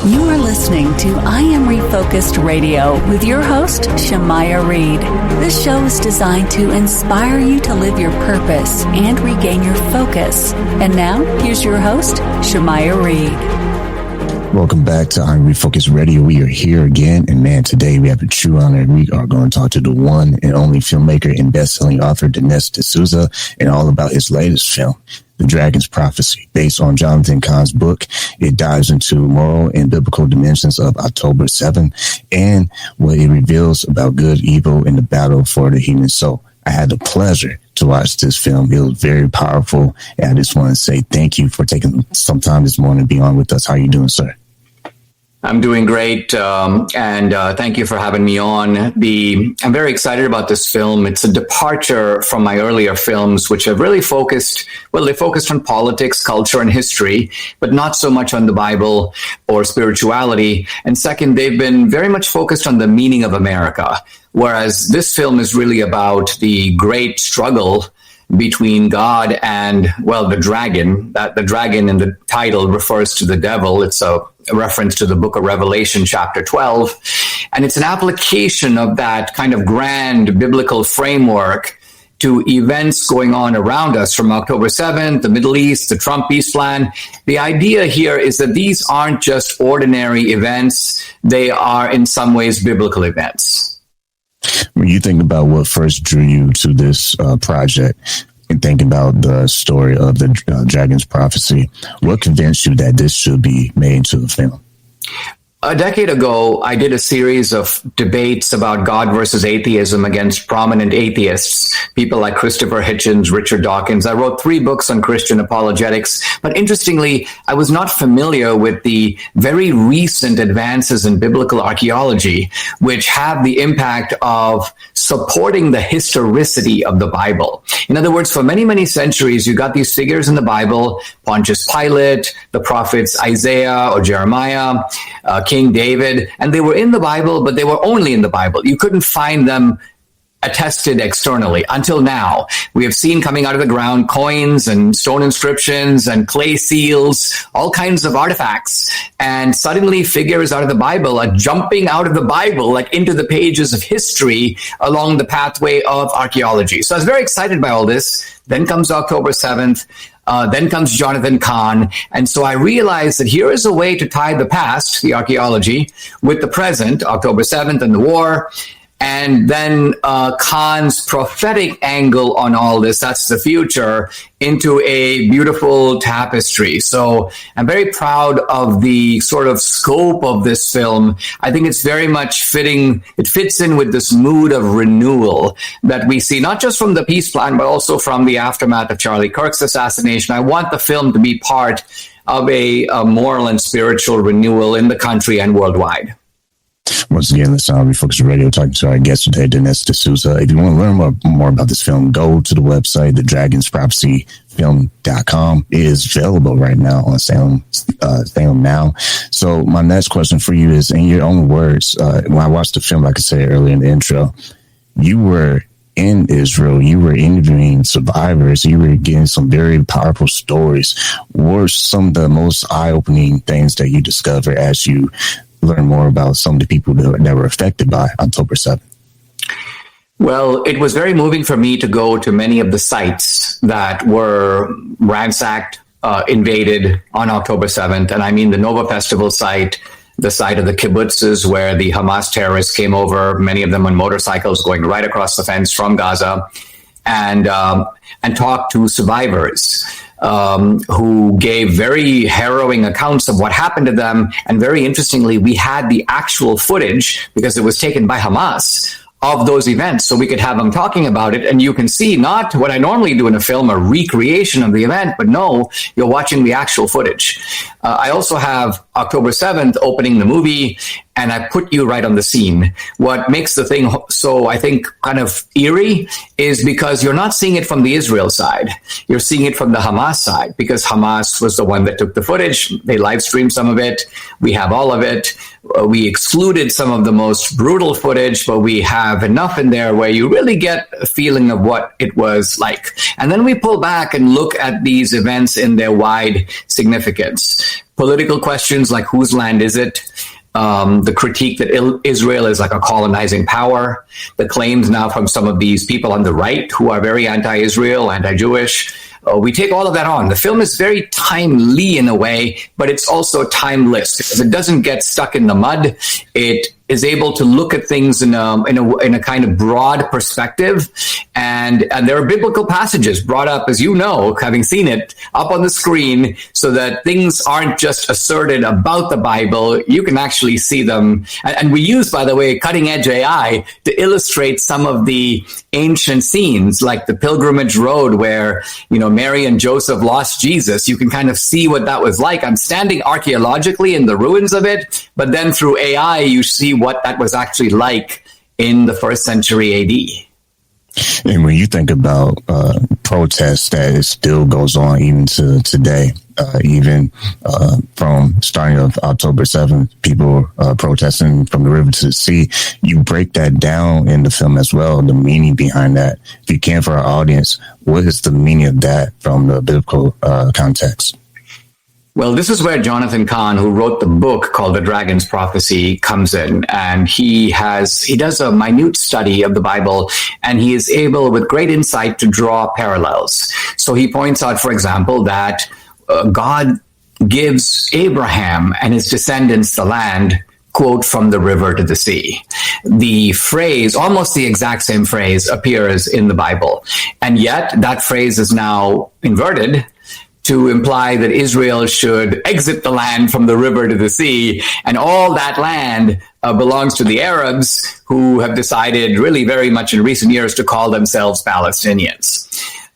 You are listening to I Am Refocused Radio with your host, Shamaya Reed. This show is designed to inspire you to live your purpose and regain your focus. And now, here's your host, Shamaya Reed. Welcome back to I Am Refocused Radio. We are here again, and man, today we have a true honor. We are going to talk to the one and only filmmaker and best-selling author, Dinesh, and all about his latest film, The Dragon's Prophecy, based on Jonathan Cahn's book. It dives into moral and biblical dimensions of October 7th and what it reveals about good, evil, and the battle for the human soul. I had the pleasure to watch this film. It was very powerful, and I just want to say thank you for taking some time this morning to be on with us. How are you doing, sir? I'm doing great, and thank you for having me on. I'm very excited about this film. It's a departure from my earlier films, which have really focused on politics, culture, and history, but not so much on the Bible or spirituality. And second, they've been very much focused on the meaning of America, whereas this film is really about the great struggle between God and, well, the dragon. That the dragon in the title refers to the devil. It's a reference to the book of Revelation, chapter 12. And it's an application of that kind of grand biblical framework to events going on around us from October 7th, the Middle East, the Trump peace plan. The idea here is that these aren't just ordinary events. They are in some ways biblical events. When you think about what first drew you to this project and think about the story of the Dragon's Prophecy, what convinced you that this should be made into a film? A decade ago, I did a series of debates about God versus atheism against prominent atheists, people like Christopher Hitchens, Richard Dawkins. I wrote 3 books on Christian apologetics, but interestingly, I was not familiar with the very recent advances in biblical archeology, which have the impact of supporting the historicity of the Bible. In other words, for many, many centuries, you got these figures in the Bible, Pontius Pilate, the prophets Isaiah or Jeremiah, King David, and they were in the Bible, but they were only in the Bible. You couldn't find them attested externally until now. We have seen coming out of the ground coins and stone inscriptions and clay seals, all kinds of artifacts. And suddenly figures out of the Bible are jumping out of the Bible, like into the pages of history along the pathway of archaeology. So I was very excited by all this. Then comes October 7th. Then comes Jonathan Cahn. And so I realized that here is a way to tie the past, the archaeology, with the present, October 7th and the war. And then Kahn's prophetic angle on all this, that's the future, into a beautiful tapestry. So I'm very proud of the sort of scope of this film. I think it's very much fitting. It fits in with this mood of renewal that we see, not just from the peace plan, but also from the aftermath of Charlie Kirk's assassination. I want the film to be part of a moral and spiritual renewal in the country and worldwide. Once again, this is Refocused Radio, talking to our guest today, Dinesh. If you want to learn more about this film, go to the website, thedragonsprophecyfilm.com. It is available right now on Salem Now. So my next question for you is, in your own words, when I watched the film, like I said earlier in the intro, you were in Israel, you were interviewing survivors, you were getting some very powerful stories. What were some of the most eye-opening things that you discovered as you learn more about some of the people that were affected by October 7th? Well, it was very moving for me to go to many of the sites that were ransacked, invaded on October 7th. And I mean the Nova Festival site, the site of the kibbutzes where the Hamas terrorists came over, many of them on motorcycles going right across the fence from Gaza, and talked to survivors who gave very harrowing accounts of what happened to them. And very interestingly, we had the actual footage, because it was taken by Hamas, of those events, so we could have them talking about it. And you can see not what I normally do in a film, a recreation of the event, but no, you're watching the actual footage. I also have October 7th opening the movie, and I put you right on the scene. What makes the thing so, I think, kind of eerie is because you're not seeing it from the Israel side. You're seeing it from the Hamas side, because Hamas was the one that took the footage. They live streamed some of it. We have all of it. We excluded some of the most brutal footage, but we have enough in there where you really get a feeling of what it was like. And then we pull back and look at these events in their wide significance. Political questions like whose land is it? The critique that Israel is like a colonizing power, the claims now from some of these people on the right who are very anti-Israel, anti-Jewish. We take all of that on. The film is very timely in a way, but it's also timeless because it doesn't get stuck in the mud. It is able to look at things in a kind of broad perspective, and there are biblical passages brought up, as you know, having seen it up on the screen, so that things aren't just asserted about the Bible. You can actually see them, and we use, by the way, cutting edge AI to illustrate some of the ancient scenes, like the pilgrimage road where Mary and Joseph lost Jesus. You can kind of see what that was like. I'm standing archaeologically in the ruins of it, but then through AI, you see what that was actually like in the 1st century AD. And when you think about protests that it still goes on even to today, even from starting of October 7th, people protesting from the river to the sea, you break that down in the film as well, the meaning behind that. If you can, for our audience, what is the meaning of that from the biblical context? Well, this is where Jonathan Cahn, who wrote the book called The Dragon's Prophecy, comes in. And he does a minute study of the Bible, and he is able, with great insight, to draw parallels. So he points out, for example, that God gives Abraham and his descendants the land, quote, from the river to the sea. The phrase, almost the exact same phrase, appears in the Bible. And yet that phrase is now inverted to imply that Israel should exit the land from the river to the sea, and all that land belongs to the Arabs, who have decided really very much in recent years to call themselves Palestinians.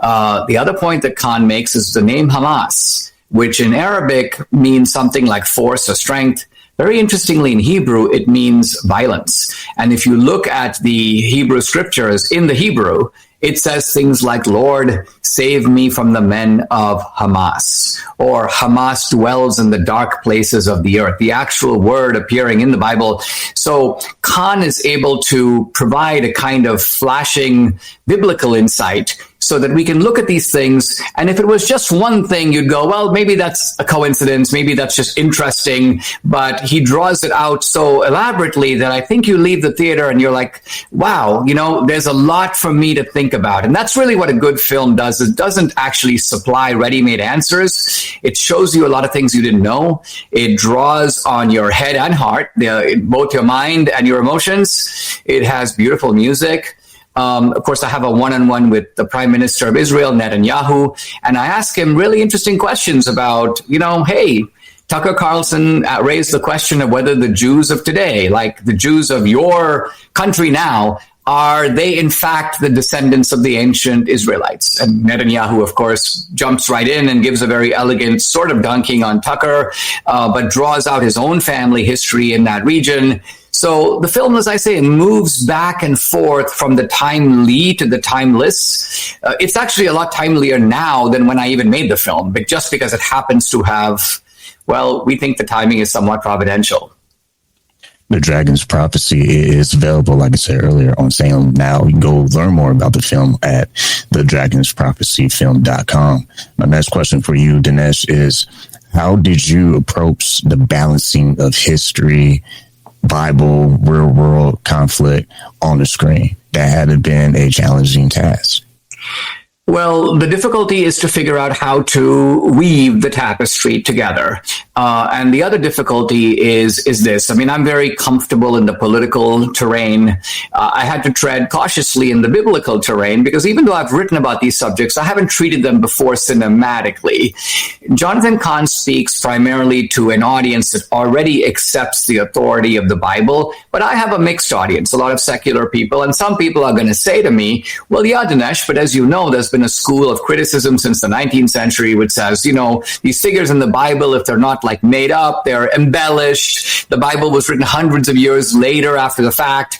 The other point that Cahn makes is the name Hamas, which in Arabic means something like force or strength. Very interestingly, in Hebrew, it means violence. And if you look at the Hebrew scriptures in the Hebrew, it says things like, Lord, save me from the men of Hamas, or Hamas dwells in the dark places of the earth, the actual word appearing in the Bible. So Cahn is able to provide a kind of flashing biblical insight so that we can look at these things. And if it was just one thing, you'd go, well, maybe that's a coincidence. Maybe that's just interesting. But he draws it out so elaborately that I think you leave the theater and you're like, wow, there's a lot for me to think about. And that's really what a good film does. It doesn't actually supply ready-made answers. It shows you a lot of things you didn't know. It draws on your head and heart, both your mind and your emotions. It has beautiful music. Of course, I have a one-on-one with the Prime Minister of Israel, Netanyahu, and I ask him really interesting questions about, hey, Tucker Carlson raised the question of whether the Jews of today, like the Jews of your country now, are they in fact the descendants of the ancient Israelites? And Netanyahu, of course, jumps right in and gives a very elegant sort of dunking on Tucker, but draws out his own family history in that region. So the film, as I say, moves back and forth from the timely to the timeless. It's actually a lot timelier now than when I even made the film, but just because it happens to have, well, we think the timing is somewhat providential. The Dragon's Prophecy is available, like I said earlier, on sale now. You can go learn more about the film at thedragonsprophecyfilm.com. My next question for you, Dinesh, is how did you approach the balancing of history, Bible, real world conflict on the screen? That had been a challenging task. Well, the difficulty is to figure out how to weave the tapestry together. And the other difficulty is this. I mean, I'm very comfortable in the political terrain. I had to tread cautiously in the biblical terrain because even though I've written about these subjects, I haven't treated them before cinematically. Jonathan Cahn speaks primarily to an audience that already accepts the authority of the Bible, but I have a mixed audience, a lot of secular people, and some people are going to say to me, well, yeah, Dinesh, but as you know, there's been a school of criticism since the 19th century, which says, these figures in the Bible, if they're not like made up, they're embellished. The Bible was written hundreds of years later after the fact.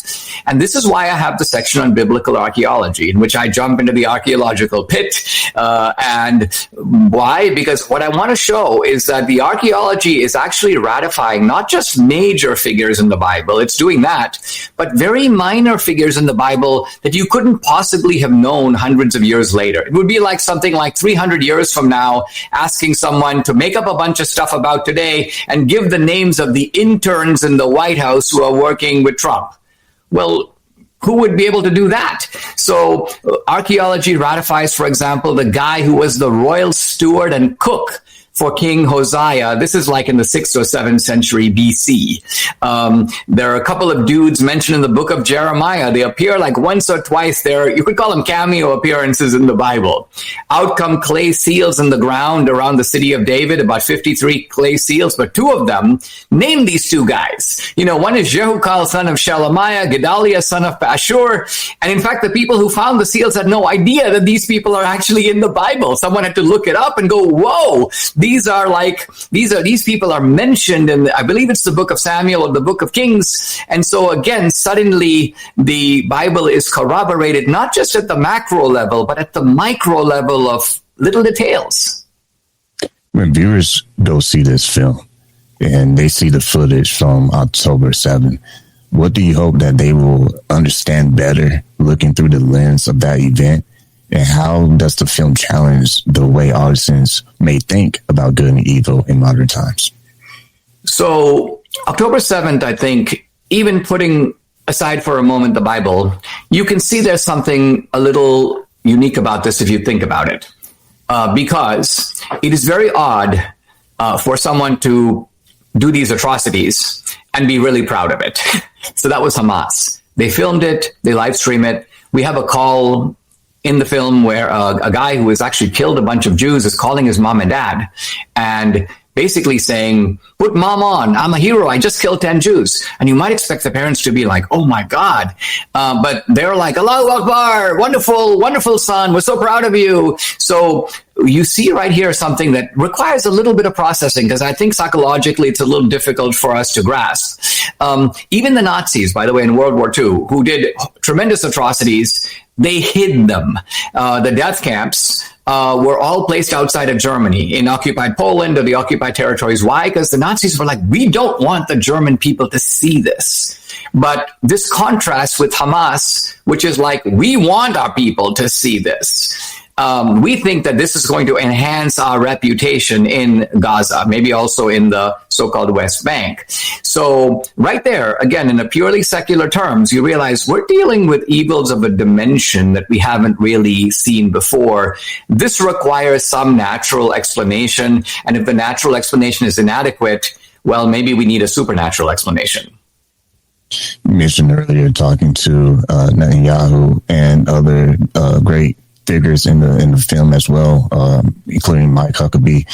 And this is why I have the section on biblical archaeology, in which I jump into the archaeological pit. And why? Because what I want to show is that the archaeology is actually ratifying not just major figures in the Bible, it's doing that, but very minor figures in the Bible that you couldn't possibly have known hundreds of years later. It would be like something like 300 years from now, asking someone to make up a bunch of stuff about today and give the names of the interns in the White House who are working with Trump. Well, who would be able to do that? So archaeology ratifies, for example, the guy who was the royal steward and cook for King Hosea. This is like in the 6th or 7th century BC. There are a couple of dudes mentioned in the book of Jeremiah. They appear like once or twice there. You could call them cameo appearances in the Bible. Out come clay seals in the ground around the city of David, about 53 clay seals, but 2 of them name these 2 guys. One is Jehukal, son of Shelemiah, Gedaliah, son of Pashur. And in fact, the people who found the seals had no idea that these people are actually in the Bible. Someone had to look it up and go, whoa, these people are mentioned in, I believe it's the book of Samuel or the book of Kings. And so again, suddenly the Bible is corroborated, not just at the macro level, but at the micro level of little details. When viewers go see this film and they see the footage from October 7th, what do you hope that they will understand better looking through the lens of that event? And how does the film challenge the way audiences may think about good and evil in modern times? So October 7th, I think, even putting aside for a moment the Bible, you can see there's something a little unique about this if you think about it. Because it is very odd for someone to do these atrocities and be really proud of it. So that was Hamas. They filmed it, they live stream it. We have a call in the film where a guy who has actually killed a bunch of Jews is calling his mom and dad and basically saying, put mom on, I'm a hero, I just killed 10 Jews. And you might expect the parents to be like, oh my God. But they're like, Allahu Akbar, wonderful, wonderful son, we're so proud of you. So you see right here something that requires a little bit of processing, because I think psychologically it's a little difficult for us to grasp. Even the Nazis, by the way, in World War II, who did tremendous atrocities, they hid them. The death camps were all placed outside of Germany, in occupied Poland or the occupied territories. Why? Because the Nazis were like, we don't want the German people to see this. But this contrasts with Hamas, which is like, we want our people to see this. We think that this is going to enhance our reputation in Gaza, maybe also in the so-called West Bank. So right there, again, in a purely secular terms, you realize we're dealing with evils of a dimension that we haven't really seen before. This requires some natural explanation. And if the natural explanation is inadequate, well, maybe we need a supernatural explanation. You mentioned earlier talking to Netanyahu and other great figures in the film as well, including Mike Huckabee.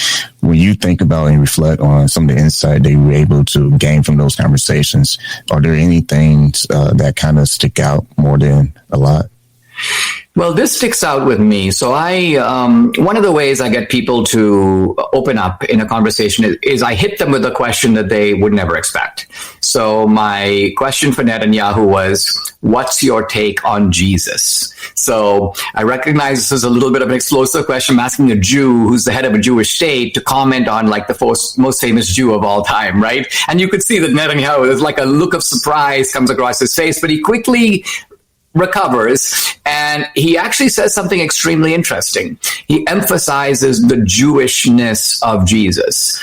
When you think about and reflect on some of the insight they were able to gain from those conversations, are there any things that kind of stick out more than a lot? Well, this sticks out with me. So one of the ways I get people to open up in a conversation is I hit them with a question that they would never expect. So my question for Netanyahu was, what's your take on Jesus? So I recognize this is a little bit of an explosive question. I'm asking a Jew who's the head of a Jewish state to comment on like the most famous Jew of all time, right? And you could see that Netanyahu, there's like a look of surprise comes across his face, but he quickly recovers, and he actually says something extremely interesting. He emphasizes the Jewishness of Jesus.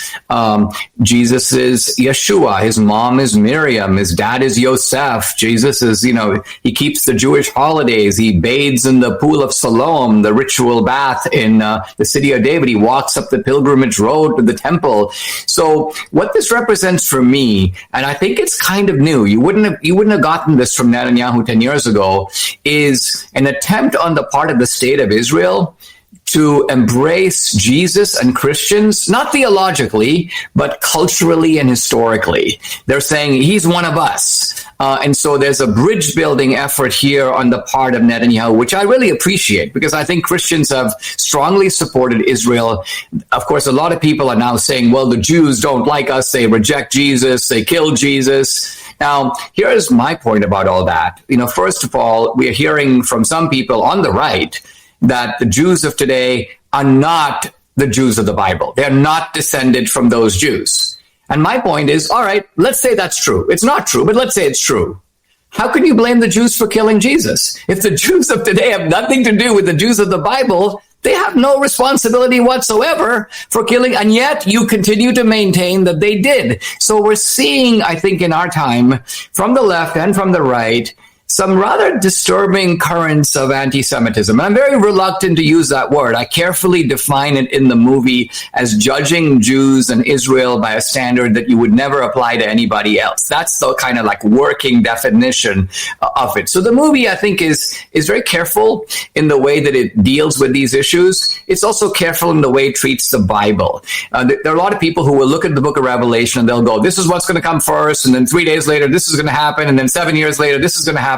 Jesus is Yeshua. His mom is Miriam. His dad is Yosef. Jesus is, he keeps the Jewish holidays. He bathes in the pool of Siloam, the ritual bath in the city of David. He walks up the pilgrimage road to the temple. So what this represents for me, and I think it's kind of new, you wouldn't have gotten this from Netanyahu 10 years ago, is an attempt on the part of the state of Israel to embrace Jesus and Christians, not theologically, but culturally and historically. They're saying he's one of us. And so there's a bridge building effort here on the part of Netanyahu, which I really appreciate, because I think Christians have strongly supported Israel. Of course, a lot of people are now saying, well, the Jews don't like us. They reject Jesus. They kill Jesus. Now, here's my point about all that. First of all, we are hearing from some people on the right that the Jews of today are not the Jews of the Bible. They're not descended from those Jews. And my point is, all right, let's say that's true. It's not true, but let's say it's true. How can you blame the Jews for killing Jesus? If the Jews of today have nothing to do with the Jews of the Bible, they have no responsibility whatsoever for killing, and yet you continue to maintain that they did. So we're seeing, I think, in our time, from the left and from the right, some rather disturbing currents of anti-Semitism. I'm very reluctant to use that word. I carefully define it in the movie as judging Jews and Israel by a standard that you would never apply to anybody else. That's the kind of like working definition of it. So the movie, I think, is very careful in the way that it deals with these issues. It's also careful in the way it treats the Bible. There are a lot of people who will look at the book of Revelation and they'll go, this is what's going to come first, and then 3 days later, this is going to happen, and then 7 years later, this is going to happen.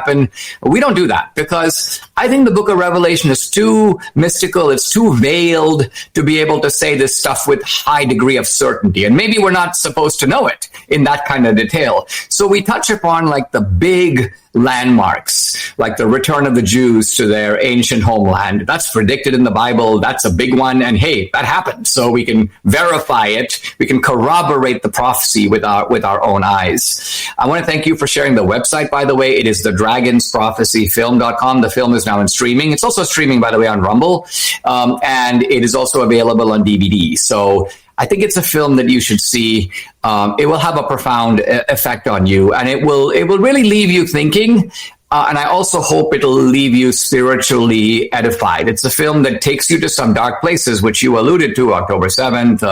We don't do that, because I think the book of Revelation is too mystical. It's too veiled to be able to say this stuff with high degree of certainty. And maybe we're not supposed to know it in that kind of detail. So we touch upon like the big landmarks, like the return of the Jews to their ancient homeland. That's predicted in the Bible. That's a big one. And hey, that happened. So we can verify it. We can corroborate the prophecy with our own eyes. I want to thank you for sharing the website, by the way. It is thedragonsprophecyfilm.com. The film is now in streaming. It's also streaming, by the way, on Rumble. And it is also available on DVD. So I think it's a film that you should see. It will have a profound effect on you, and it will really leave you thinking. And I also hope it'll leave you spiritually edified. It's a film that takes you to some dark places, which you alluded to, October 7th,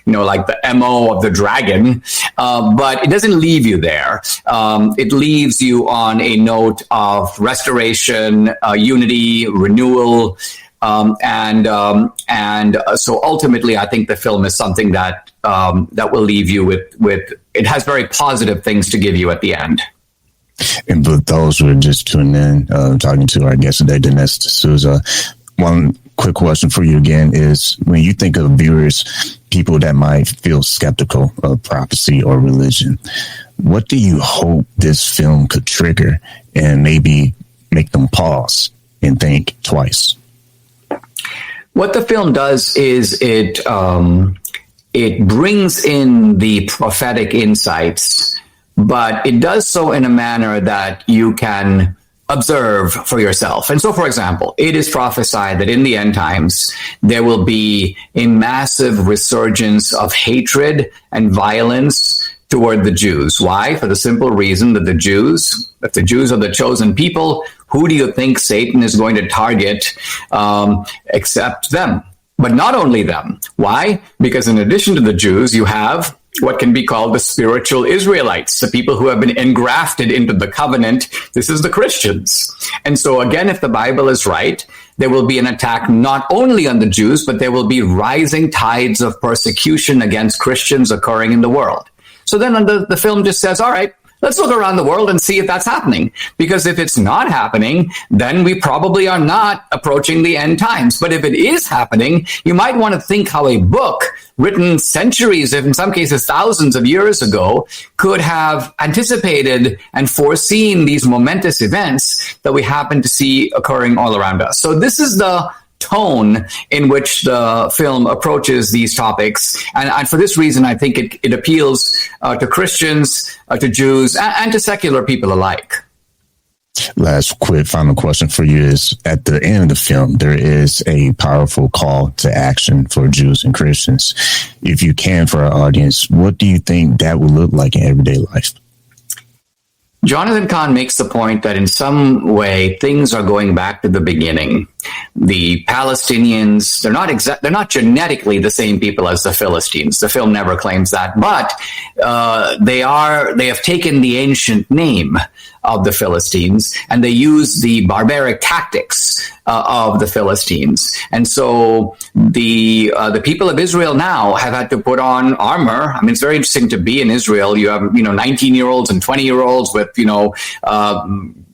like the MO of the dragon. But it doesn't leave you there. It leaves you on a note of restoration, unity, renewal. So ultimately, I think the film is something that will leave you with it has very positive things to give you at the end. And for those who are just tuning in, talking to our guest today, Dinesh D'Souza, one quick question for you again is, when you think of viewers, people that might feel skeptical of prophecy or religion, what do you hope this film could trigger and maybe make them pause and think twice? What the film does is it brings in the prophetic insights, but it does so in a manner that you can observe for yourself. And so, for example, it is prophesied that in the end times, there will be a massive resurgence of hatred and violence toward the Jews. Why? For the simple reason that if the Jews are the chosen people, who do you think Satan is going to target except them? But not only them. Why? Because in addition to the Jews, you have what can be called the spiritual Israelites, the people who have been engrafted into the covenant. This is the Christians. And so again, if the Bible is right, there will be an attack not only on the Jews, but there will be rising tides of persecution against Christians occurring in the world. So then the film just says, all right, let's look around the world and see if that's happening. Because if it's not happening, then we probably are not approaching the end times. But if it is happening, you might want to think how a book written centuries, if in some cases thousands of years ago, could have anticipated and foreseen these momentous events that we happen to see occurring all around us. So this is the tone in which the film approaches these topics. And for this reason, I think it appeals to Christians, to Jews, and to secular people alike. Last quick final question for you is, at the end of the film, there is a powerful call to action for Jews and Christians. If you can, for our audience, what do you think that would look like in everyday life? Jonathan Cahn makes the point that in some way things are going back to the beginning. The Palestinians, they're not genetically the same people as the Philistines. The film never claims that, but they have taken the ancient name of the Philistines, and they use the barbaric tactics of the Philistines. And so the people of Israel now have had to put on armor. I mean, it's very interesting to be in Israel. You have 19-year-olds and 20-year-olds with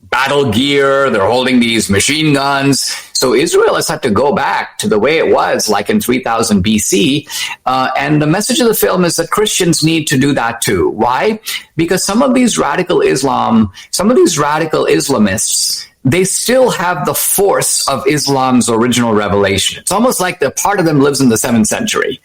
battle gear. They're holding these machine guns. So Israel has had to go back to the way it was like in 3000 BC. And the message of the film is that Christians need to do that too. Why? Because some of these radical Islamists, they still have the force of Islam's original revelation. It's almost like the part of them lives in the 7th century.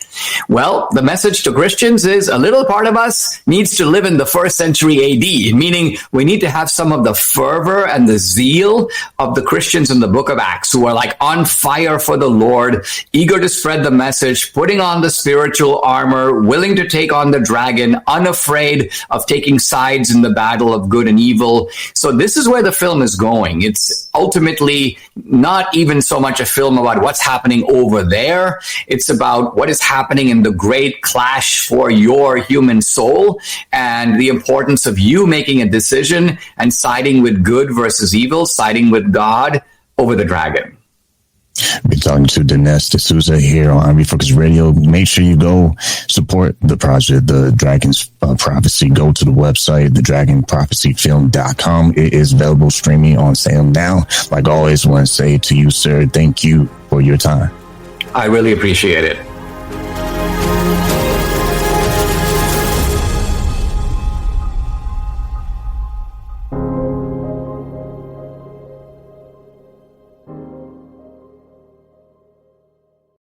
Well, the message to Christians is a little part of us needs to live in the 1st century AD, meaning we need to have some of the fervor and the zeal of the Christians in the book of Acts, who are like on fire for the Lord, eager to spread the message, putting on the spiritual armor, willing to take on the dragon, unafraid of taking sides in the battle of good and evil. So this is where the film is going. It's ultimately not even so much a film about what's happening over there. It's about what is happening in the great clash for your human soul and the importance of you making a decision and siding with good versus evil, siding with God over the dragon. Been talking to Dinesh D'Souza here on Refocus Radio. Make sure you go support the project, The Dragon's Prophecy. Go to the website, thedragonprophecyfilm.com. It is available streaming on sale now. Like always, I want to say to you, sir, thank you for your time. I really appreciate it.